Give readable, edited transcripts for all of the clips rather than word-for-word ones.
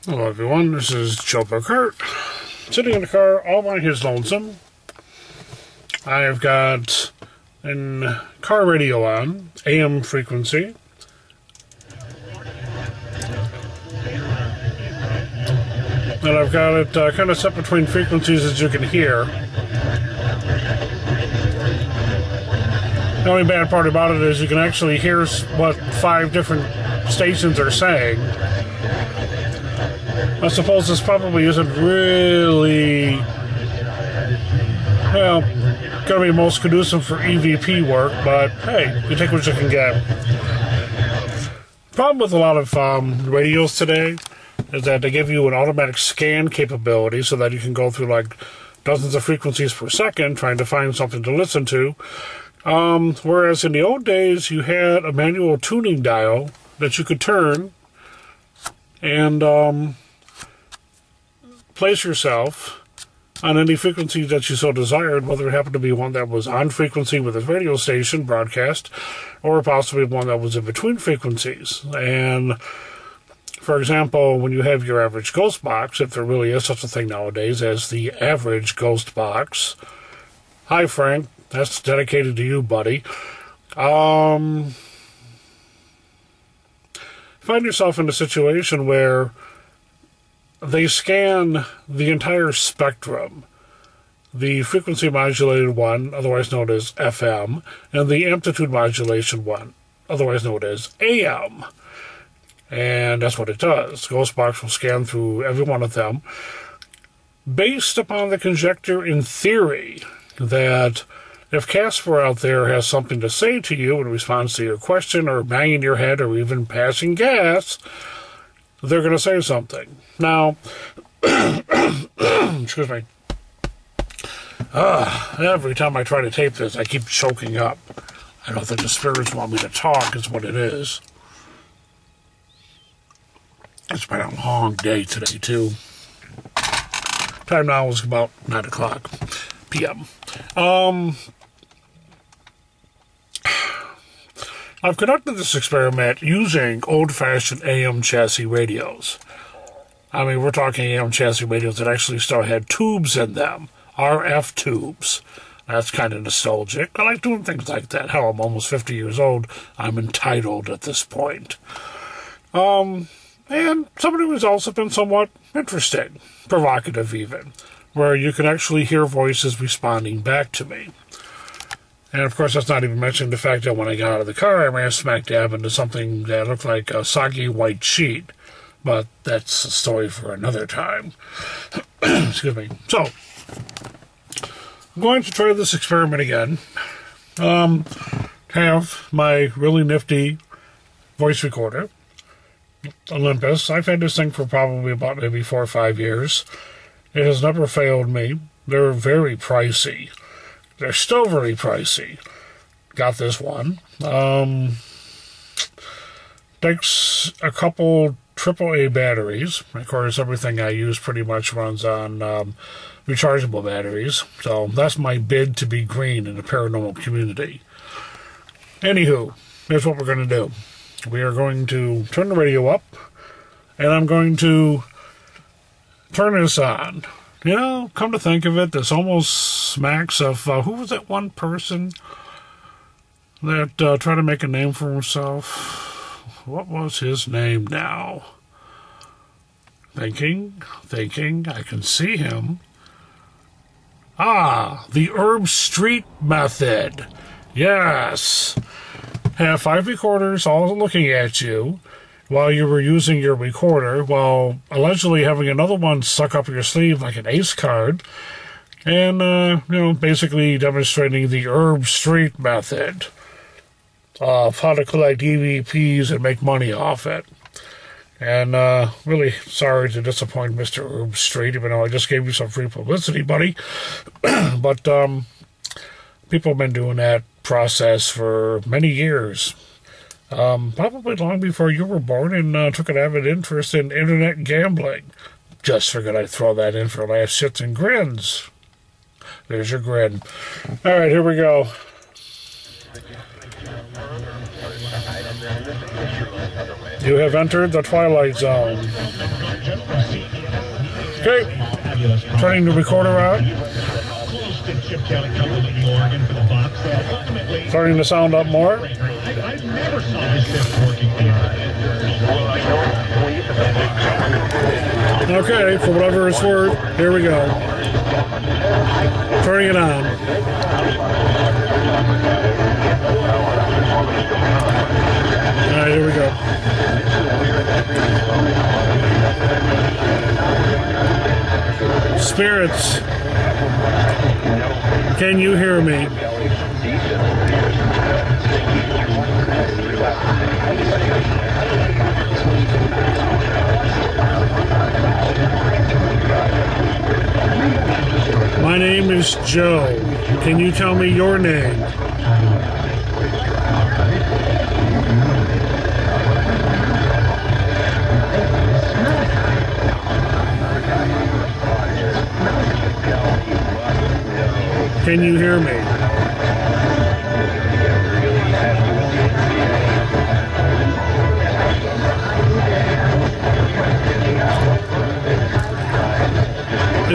Hello everyone, this is Joe Burkhart, sitting in the car all by his lonesome. I've got a car radio on, AM frequency. And I've got it kind of set between frequencies, as you can hear. The only bad part about it is you can actually hear what 5 different stations are saying. I suppose this probably isn't really, well, going to be most conducive for E.V.P work, but hey, you take what you can get. Problem with a lot of radios today is that they give you an automatic scan capability so that you can go through like dozens of frequencies per second trying to find something to listen to. Whereas in the old days, you had a manual tuning dial that you could turn and place yourself on any frequency that you so desired, whether it happened to be one that was on frequency with a radio station broadcast, or possibly one that was in between frequencies. And, for example, when you have your average ghost box, if there really is such a thing nowadays as the average ghost box, hi Frank, that's dedicated to you, buddy. Find yourself in a situation where they scan the entire spectrum, the frequency modulated one, otherwise known as FM, and the amplitude modulation one, otherwise known as AM. And that's what it does. Ghostbox will scan through every one of them based upon the conjecture in theory that if Casper out there has something to say to you in response to your question or banging your head or even passing gas, they're going to say something. Now, excuse me. Every time I try to tape this, I keep choking up. I don't think the spirits want me to talk is what it is. It's been a long day today, too. Time now is about 9 o'clock p.m. I've conducted this experiment using old-fashioned AM chassis radios. I mean, we're talking AM chassis radios that actually still had tubes in them, RF tubes. That's kind of nostalgic. I like doing things like that. Hell, I'm almost 50 years old. I'm entitled at this point. And some of the results have been somewhat interesting, provocative even, where you can actually hear voices responding back to me. And, of course, that's not even mentioning the fact that when I got out of the car, I ran smack dab into something that looked like a soggy white sheet. But that's a story for another time. Excuse me. So, I'm going to try this experiment again. Have my really nifty voice recorder, Olympus. I've had this thing for probably about maybe 4 or 5 years. It has never failed me. They're very pricey. They're still very pricey. Got this one. Takes a couple AAA batteries. Of course, everything I use pretty much runs on rechargeable batteries. So that's my bid to be green in the paranormal community. Anywho, here's what we're going to do. We are going to turn the radio up, and I'm going to turn this on. You know, come to think of it, this almost smacks of, who was that one person that tried to make a name for himself? What was his name now? Thinking, I can see him. The Herb Street method. Yes. Have 5 recorders all looking at you while you were using your recorder, while allegedly having another one stuck up your sleeve like an ace card, and, basically demonstrating the Herb Street method of how to collect E.V.Ps and make money off it. And, really sorry to disappoint Mr. Herb Street, even though I just gave you some free publicity, buddy. But, people have been doing that process for many years. Probably long before you were born, and took an avid interest in internet gambling. Just figured I'd throw that in for last shits and grins. There's your grin. All right, here we go. You have entered the Twilight Zone. Okay, turning the recorder on. Turning the sound up more. Okay, for whatever it's worth, here we go. Turning it on. Alright, here we go. Spirits, can you hear me? My name is Joe. Can you tell me your name? Can you hear me?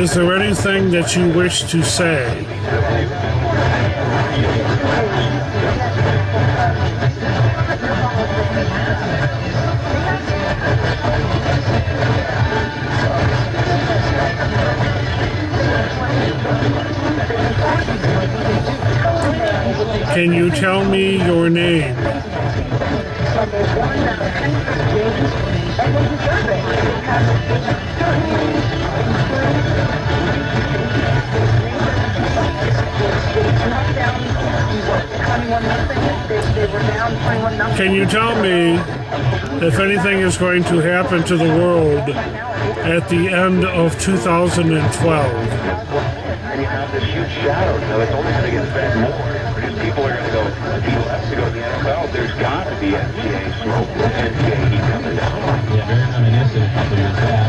Is there anything that you wish to say? Can you tell me your name? Can you tell me if anything is going to happen to the world at the end of 2012? And you have this huge shadow, so it's only going to get fed more. Because people are going to go, people have to go to the NFL. There's got to be NCAA smoke, NCAA heat coming down. Yeah, very reminiscent a couple years back.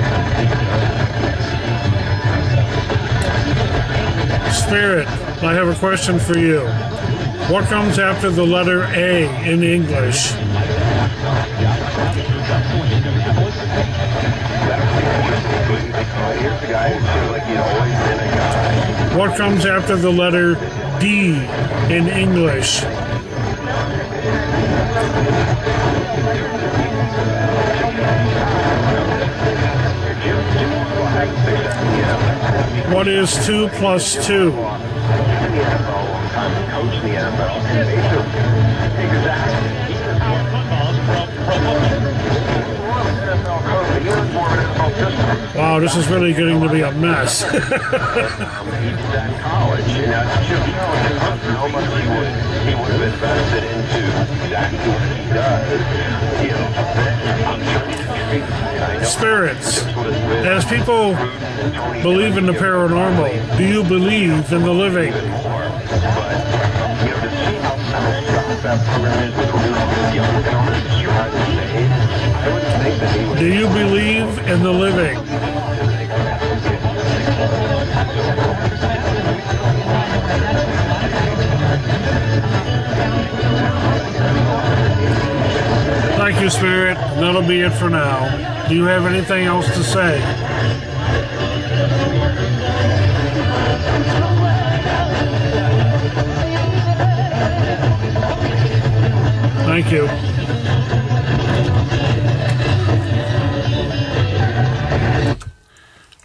Spirit, I have a question for you. What comes after the letter A in English? What comes after the letter D in English? What is 2 plus 2? Wow, this is really getting to be a mess. Spirits, as people believe in the paranormal, do you believe in the living? Do you believe in the living? Thank you, Spirit. That'll be it for now. Do you have anything else to say? Thank you.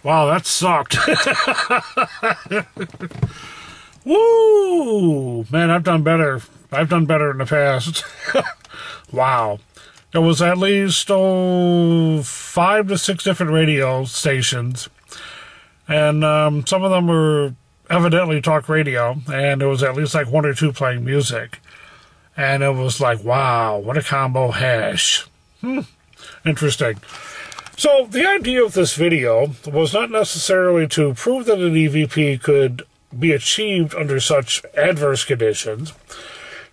Wow, that sucked. Woo! Man, I've done better. I've done better in the past. Wow. There was at least 5 to 6 different radio stations. And some of them were evidently talk radio. And there was at least like 1 or 2 playing music. And it was like, wow, what a combo hash. Interesting. So the idea of this video was not necessarily to prove that an E.V.P. could be achieved under such adverse conditions,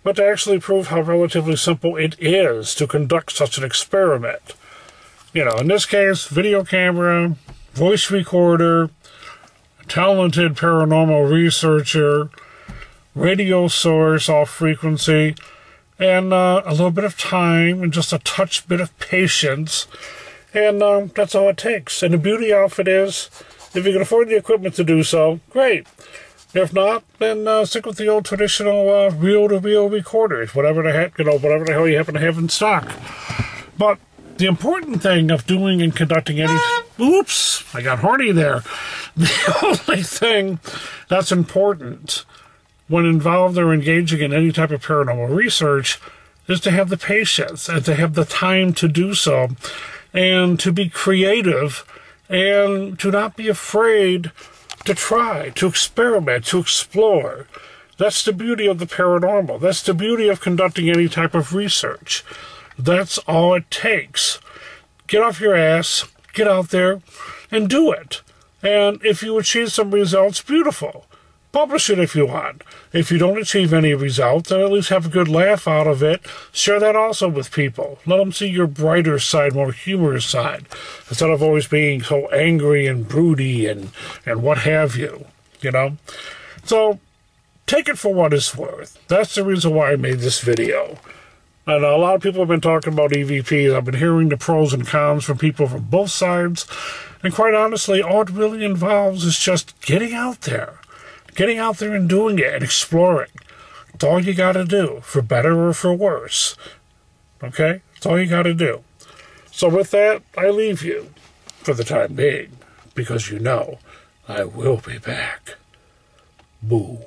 but to actually prove how relatively simple it is to conduct such an experiment. You know, in this case, video camera, voice recorder, talented paranormal researcher, radio source off frequency, and a little bit of time and just a touch bit of patience. And that's all it takes. And the beauty of it is, If you can afford the equipment to do so, great. If not, then stick with the old traditional reel-to-reel recorders, whatever the heck, whatever the hell you happen to have in stock. But the important thing of doing and conducting any... Oops, I got horny there. The only thing that's important when involved or engaging in any type of paranormal research is to have the patience and to have the time to do so, and to be creative, and to not be afraid to try, to experiment, to explore. That's the beauty of the paranormal. That's the beauty of conducting any type of research. That's all it takes. Get off your ass, get out there, and do it. And if you achieve some results, beautiful. Publish it if you want. If you don't achieve any results, then at least have a good laugh out of it. Share that also with people. Let them see your brighter side, more humorous side, instead of always being so angry and broody and what have you, you know? So, take it for what it's worth. That's the reason why I made this video. And a lot of people have been talking about E.V.Ps. I've been hearing the pros and cons from people from both sides. And quite honestly, all it really involves is just getting out there. Getting out there and doing it and exploring. It's all you got to do, for better or for worse. Okay? It's all you got to do. So with that, I leave you for the time being, because you know I will be back. Boo.